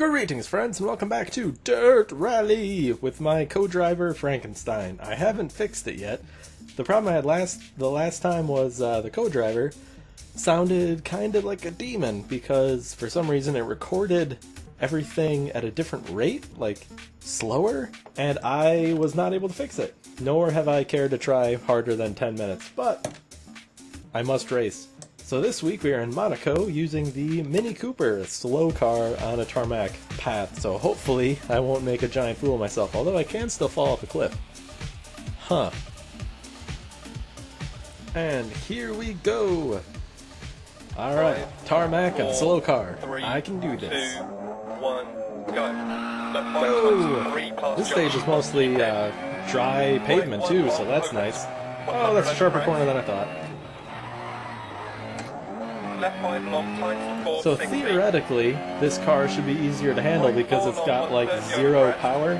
Greetings friends and welcome back to Dirt Rally with my co-driver Frankenstein. I haven't fixed it yet. The problem I had the last time was the co-driver sounded kind of like a demon because for some reason it recorded everything at a different rate, like slower, and I was not able to fix it. Nor have I cared to try harder than 10 minutes, but I must race. So this week we are in Monaco using the Mini Cooper, a slow car on a tarmac path, so hopefully I won't make a giant fool of myself, although I can still fall off a cliff. Huh. And here we go! Alright, tarmac and slow car. I can do this. 2, 1, go. Whoa! This stage is mostly dry pavement too, so that's nice. Oh, that's a sharper corner than I thought. So theoretically, this car should be easier to handle because it's got like 0 power,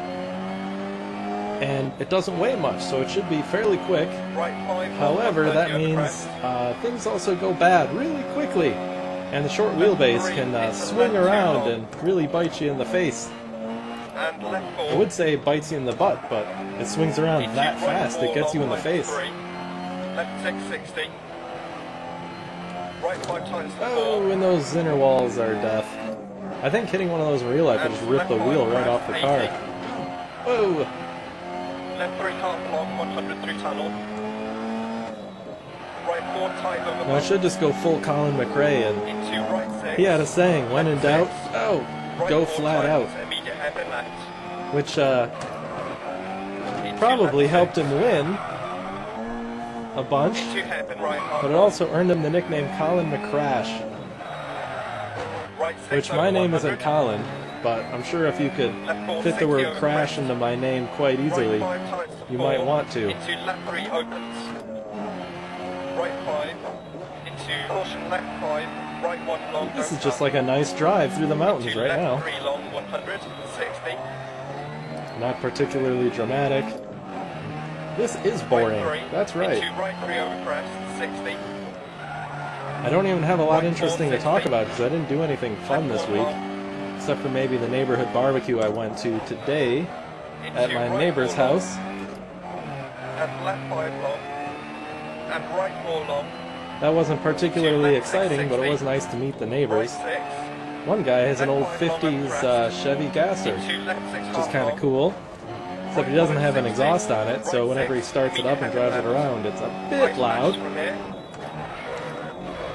and it doesn't weigh much, so it should be fairly quick. However, that means things also go bad really quickly, and the short wheelbase can swing around and really bite you in the face. I would say it bites you in the butt, but it swings around that fast it gets you in the face. Left 660. Right 5 times to Oh, and those inner walls are death. I think hitting one of those in real life would just rip the wheel right off the car. Whoa! Left 3 car block 100 through tunnel. Right 4 tight over. Well, I should just go full Colin McRae, and into right 6. he had a saying, when in doubt, oh, go flat out. Immediate hairpin left. Which probably helped him win a bunch, Into hairpin right half. but it also earned him the nickname Colin McCrash, Right 6 which over my name 100. isn't Colin, but I'm sure if you could fit the word crash into my name quite easily, Right 5 times to you 4. might want to. Into left 3 opens. Right 5. Into caution left 5. Right 1 long. This is just like a nice drive through the mountains right left now. 3 long 100. 60. Not particularly dramatic. This is boring. That's right. Into right 3 over crest. 60. I don't even have a lot interesting to talk about because I didn't do anything fun this week, except for maybe the neighborhood barbecue I went to today at my neighbor's house. And left 5 long. And right 4 long. That wasn't particularly exciting, but it was nice to meet the neighbors. Right 6. One guy has an old 50s Chevy Gasser, Into left 6 which is kind of cool. Except he doesn't have an exhaust on it, so whenever he starts it up and drives it around, it's a bit loud. From here.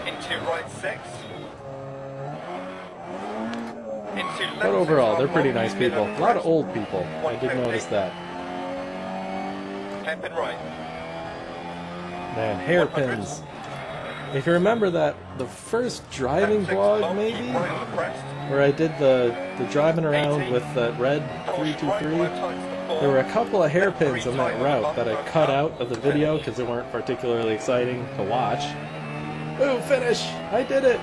Into right 6. Into left But overall, 6 they're pretty long, nice people. A lot of old people. I did 150. notice that. Hairpin right. Man, hairpins. If you remember that, the first driving vlog, maybe, Right on the crest. where I did the driving around with that red 323, there were a couple of hairpins on that route that I cut out of the video because they weren't particularly exciting to watch. Ooh, finish! I did it!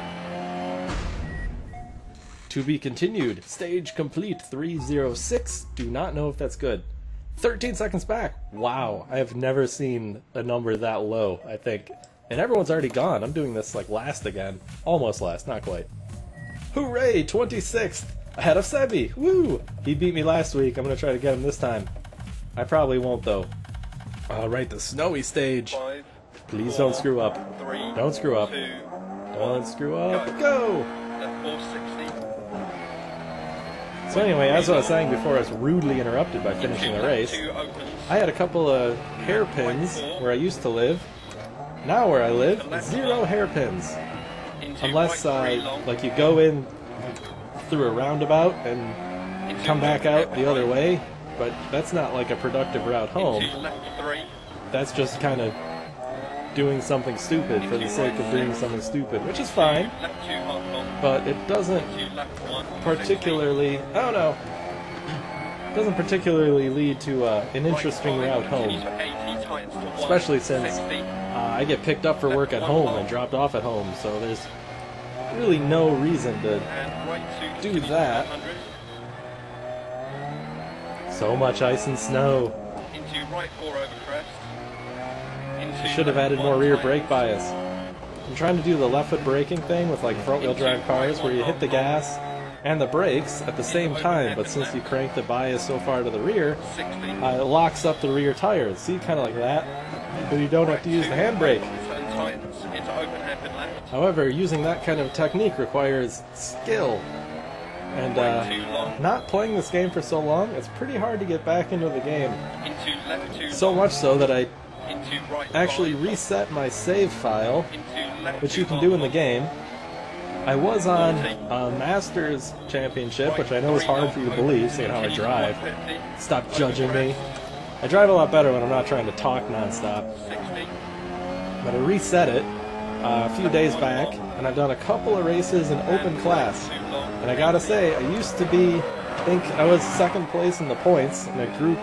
To be continued. Stage complete 306. Do not know if that's good. 13 seconds back. Wow, I have never seen a number that low, I think. And everyone's already gone. I'm doing this like last again. Almost last, not quite. Hooray, 26th! Ahead of Sebi! Woo! He beat me last week. I'm gonna try to get him this time. I probably won't though. Alright, the snowy stage. 5, Please 4, don't screw up. 3, Don't screw up. 2, Don't screw up. Go! left 460. So anyway, as I was saying before I was rudely interrupted by finishing the race, 2 opens. I had a couple of hairpins where I used to live. Now where I live, 0 hairpins. Into Unless, right 3 long. like you go in through a roundabout and Into come back left out the other way, but that's not like a productive route home. Into left 3. That's just kind of doing something stupid for the sake of doing something stupid, which is fine, Left 2 half long. but it doesn't Into left 1. particularly, I don't know, doesn't particularly lead to an interesting route home, especially since I get picked up for work at home and dropped off at home, so there's really no reason to do that. So much ice and snow. Into right 4 over crest. I should have added more rear brake bias. I'm trying to do the left foot braking thing with like front wheel drive cars where you hit the gas and the brakes at the same time, but since you crank the bias so far to the rear, 60. it locks up the rear tires. See, kind of like that, but you don't have to use the handbrake. Turn tightens into open hairpin left. However, using that kind of technique requires skill, and not playing this game for so long, it's pretty hard to get back into the game. Into left 2 So long. much so that I Into right actually 5. reset my save file, Into left which 2 you can long. do in the game. I was on a Masters Championship, which I know is hard for you to believe, seeing how I drive. 150. Stop judging me. I drive a lot better when I'm not trying to talk nonstop. 60. But I reset it a few days back, and I've done a couple of races in open class. Too long. And I gotta say, I used to be, I think I was second place in the points in a Group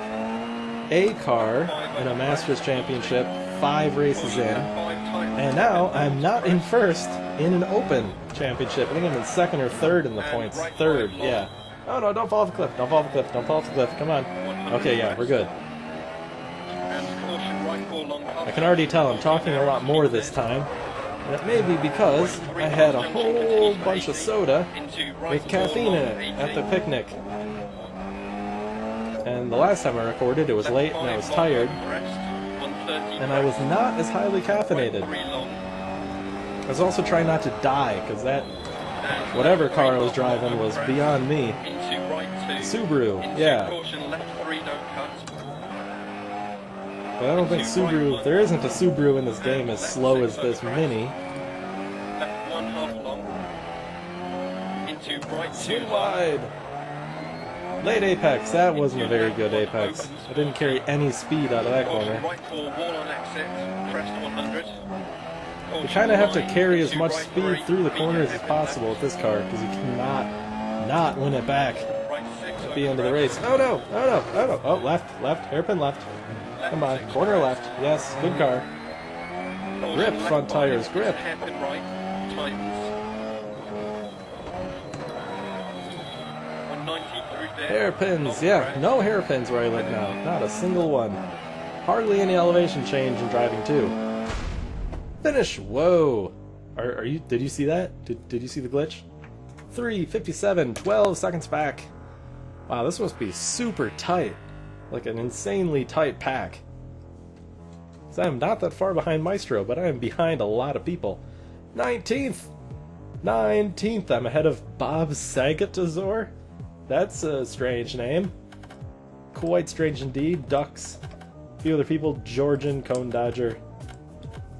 A car in a Masters Championship, 5 races in. 5 times. And now I'm not in first in an open championship. I think I'm in second or third in the points. Third, yeah. Oh no, don't fall off the cliff, don't fall off the cliff, don't fall off the cliff, come on. Okay, yeah, we're good. And caution, right 4 long. I can already tell I'm talking a lot more this time. And it may be because I had a whole bunch of soda Into right with caffeine in it at the picnic. And the last time I recorded, it was late and I was tired, and I was not as highly caffeinated. I was also trying not to die, because that, whatever car I was driving was beyond me. Into right 2. Subaru, yeah. Caution, left 3, don't cut. But I don't think Subaru, there isn't a Subaru in this game as slow as this Mini. Left 1 half long. Into right 2 Too long. wide. Late apex, that wasn't a very good apex. I didn't carry any speed out of that corner. Right 4 wall on exit. Crest 100. You kind of have to carry as much speed through the corners as possible with this car, because you cannot not win it back Right 6 at the end of the race. Oh no, oh no, oh no, oh left, hairpin left. Come on, corner left, yes, good car. Grip, front tires, grip. Hairpin right. Tightens. 190 through there. Hairpins, yeah, no hairpins where I live now, not a single one. Hardly any elevation change in driving too. Finish, whoa. Are you, did you see that? Did you see the glitch? 3:57, 12 seconds back. Wow, this must be super tight. Like an insanely tight pack. So I'm not that far behind Maestro, but I am behind a lot of people. 19th! 19th, I'm ahead of Bob Sagatazor. That's a strange name. Quite strange indeed. Ducks. A few other people, Georgian, Cone Dodger.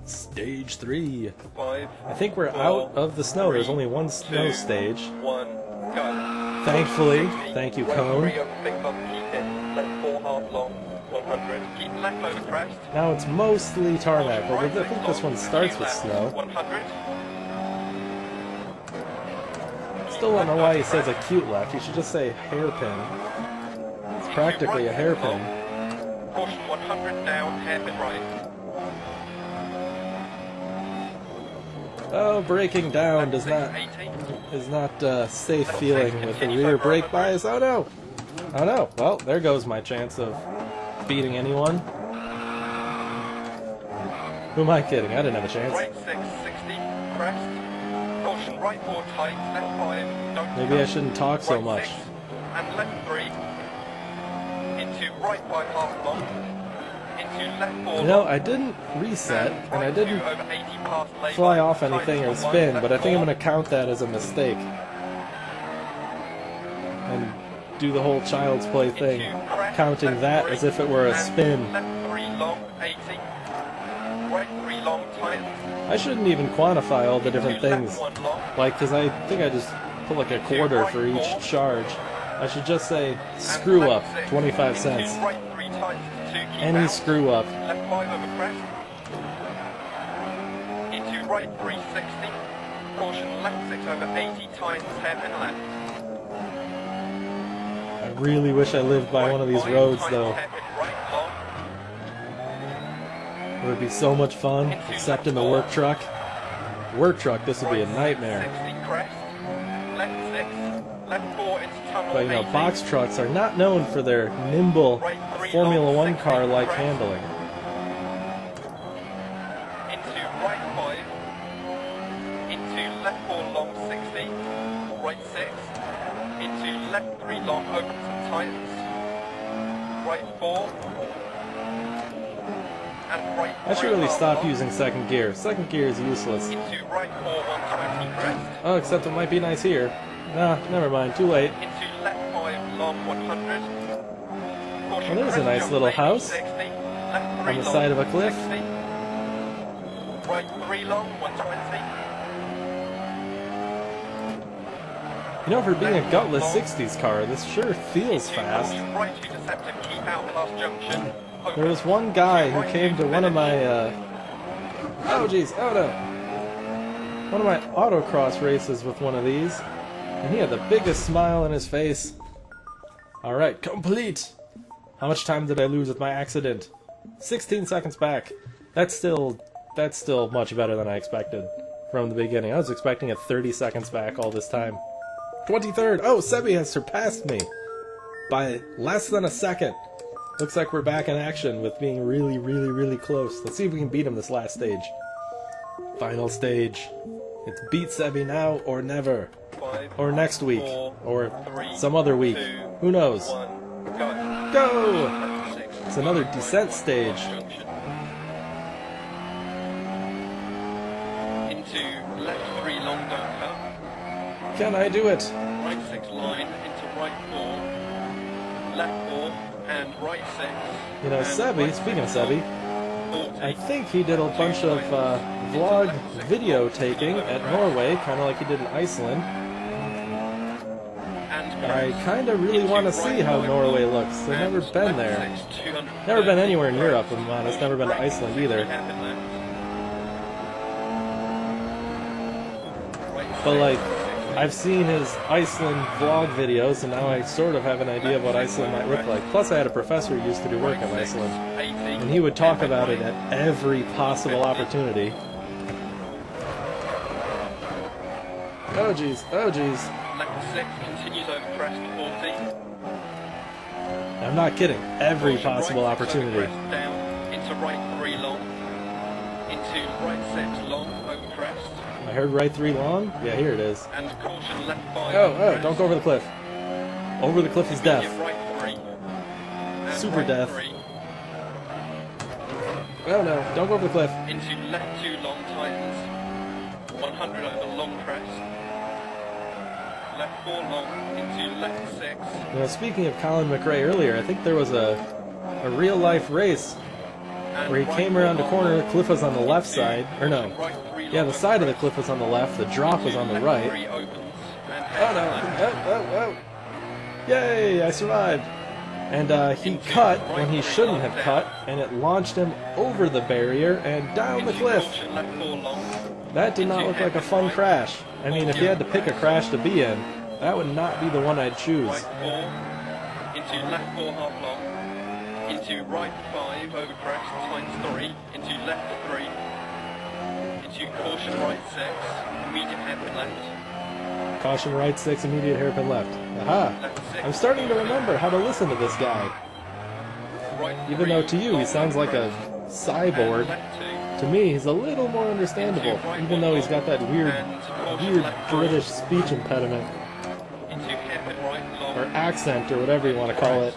Stage 3. 5. I think we're out of the snow. There's only one snow stage. 1. Go. Thankfully. Thank you, Right Cone. 3 over big bump. Keep it. Left 4 half long. 100. Keep left over crest. Now it's mostly tarmac, but I think this one starts with snow. 100. Still don't know why he says acute left. He should just say hairpin. It's practically a hairpin. Caution 100 down. Hairpin right. Oh, braking down is not safe feeling with the rear brake bias. Oh no! Oh no! Well, there goes my chance of beating anyone. Who am I kidding? I didn't have a chance. Right 6, 60. Crest. Caution right 4 tight. Left 5. Don't Maybe I cut. shouldn't talk so Right much. 6, and left 3. Into right 5 half long. Into left 4 You know, long. I didn't reset, and I Right didn't 2 over 80 past lay fly line. off anything or Tightens on spin, one, but I left think I'm 4. going to count that as a mistake. And do the whole child's play thing, counting that as if it were a spin. Left 3 long, 80. Right 3 long, tightens. I shouldn't even quantify all the different Left things, 1 long. like, because I think I just put like a quarter for each charge. I should just say, screw up, 25 cents. Right 3 tightens, 2 keep Any out. screw up. Left 5 over crest. Into right 360. Caution left 6 over 80 times 10 and left. I really wish I lived by one of these roads, though. Right long. It would be so much fun, except in the work truck. Work truck, this would be a nightmare. 60 crest. Left 6. Left 4 into tunnel. But you know, 80. box trucks are not known for their nimble Right 3 Formula long, One 60 car-like crest. handling. Into right 5. Into left 4 long 60. Right 6. left 3 long, open some tights. Right 4. And right 3. I should really stop using second gear. Second gear is useless. Into right 4, 120 crest. Oh, except it might be nice here. Nah, never mind. Too late. Into left 5 long, 100. Well, there's a nice little house on the side of a cliff. Right 3 long, 120. You know, for being a gutless 60s car, this sure feels fast. Right 2 deceptive, keep out past junction. There was one guy who came to one of my, oh jeez, oh no. One of my autocross races with one of these, and he had the biggest smile on his face. Alright, complete! How much time did I lose with my accident? 16 seconds back. That's still much better than I expected from the beginning. I was expecting a 30 seconds back all this time. 23rd! Oh, Sebi has surpassed me by less than a second. Looks like we're back in action with being really, really, really close. Let's see if we can beat him this last stage. Final stage. It's beat Sebi now or never. 5, Or next week. 4, Or 3, some other week. 2, Who knows? 1, go. Go! 6, It's another descent stage. junction. Into left 3 long, don't cut. Can I do it? Right 6 line, into right 4. Left 4, and right 6. You know, and Sebi, right speaking of 6 Sebi, long, 40. I think he did a bunch of vlog video taking at Norway, kind of like he did in Iceland. And I kind of really want to see how Norway looks. I've never been there. Never been anywhere in Europe, if I'm honest. Never been to Iceland either. But like, I've seen his Iceland vlog videos, and now I sort of have an idea of what Iceland might look like. Plus, I had a professor who used to do work in Iceland, and he would talk about it at every possible opportunity. Oh jeez, oh jeez. Left 6 continues over crest 40. I'm not kidding. Every possible Right 6 over opportunity. crest, down into right 3 long. Into right 6 long over crest. I heard right 3 long? Yeah, here it is. And caution left 5. Oh, don't go over the cliff. Over the cliff is death. Right 3. And Super right death. 3. Oh no, don't go over the cliff. Into left 2 long tightens. 100 over long crest. Left 4 long into left 6. You know, speaking of Colin McRae earlier, I think there was a real life race And where he right came 4 around the long corner, the cliff was on the left into side, or no. right 3 Yeah, long the side of the crest. cliff was on the left, the drop was on the Left right. 3 opens. And Oh no, oh. Yay, I survived. And he cut when he shouldn't have cut, and it launched him over the barrier and down the into cliff. caution left 4 long. That did not look like a fun crash. I mean, if you had to pick a crash to be in, that would not be the one I'd choose. Right 4. Into left 4 half long. Into right 5 over crest times 3. Into left 3. Into caution right 6. Immediate hairpin left. Caution right 6, immediate hairpin left. Aha! Left 6. I'm starting to remember how to listen to this guy. Right Even 3, though to you he long sounds like a crest. cyborg, And left 2. to me he's a little more understandable, even though he's got that weird British speech impediment, Into hairpin right long. or accent, or whatever you want to call it.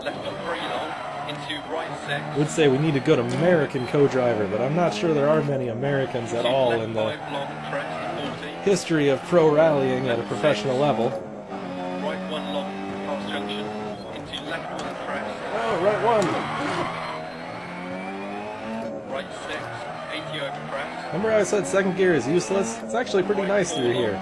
Left 3 long. Into right 6. I would say we need a good American co-driver, but I'm not sure there are many Americans at all in the Left 5 long crest 40. history of pro rallying at a professional level. Right 1 long past junction. Into left 1 crest. Oh, right one! Right 6. 80 over crest. Remember how I said second gear is useless? It's actually pretty nice through here.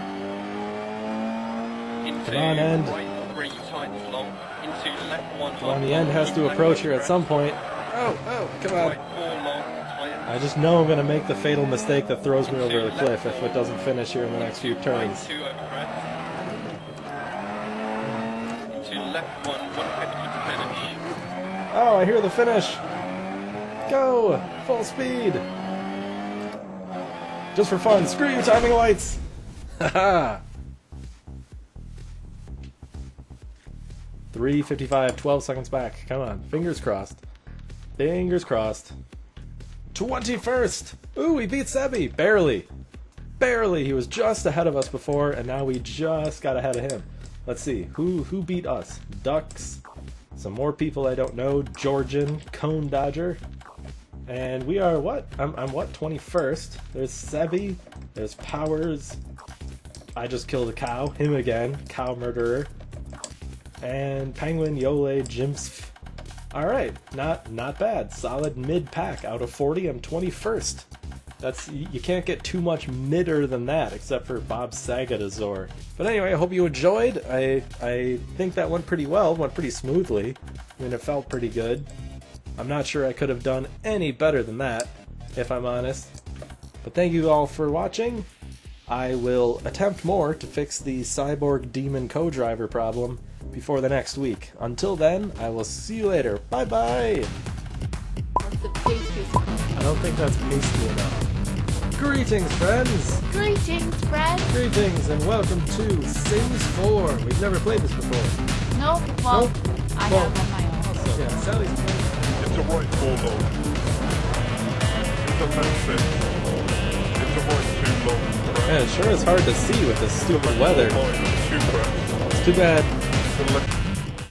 Into Come on, end. right 3 times long. Into left 1 Come on, the end has to approach here at some point. Oh, come on. Right 4 long tightens. I just know I'm going to make the fatal mistake that throws me over the cliff if it doesn't finish here in the next few turns. Right 2 over crest. Into left 1, 150 to finish. Oh, I hear the finish. Go! Full speed! Just for fun. Screw you, timing lights! Haha! 3:55, 12 seconds back. Come on. Fingers crossed. Fingers crossed. 21st! Ooh, we beat Sebi! Barely. Barely. He was just ahead of us before, and now we just got ahead of him. Let's see, who beat us? Ducks, some more people I don't know, Georgian, Cone Dodger, and we are what? I'm what, 21st? There's Sebi, there's Powers, I just killed a cow, him again, cow murderer, and Penguin, Yole, Jimps. Alright, not bad, solid mid-pack, out of 40, I'm 21st. You can't get too much midder than that, except for Bob Sagatazor. But anyway, I hope you enjoyed. I think that went pretty well, went pretty smoothly. I mean, it felt pretty good. I'm not sure I could have done any better than that, if I'm honest. But thank you all for watching. I will attempt more to fix the Cyborg Demon co-driver problem before the next week. Until then, I will see you later. Bye-bye! I don't think that's pasty enough. Greetings, friends! Greetings, friends! Greetings, and welcome to Sims 4. We've never played this before. Nope, well, Nope. I have on my own. Also, yeah, Sally's playing. It's a right 4 long. It's a left 6. It's a right 2 long. Man, it sure is hard to see with this stupid weather. It's It's too bad. a left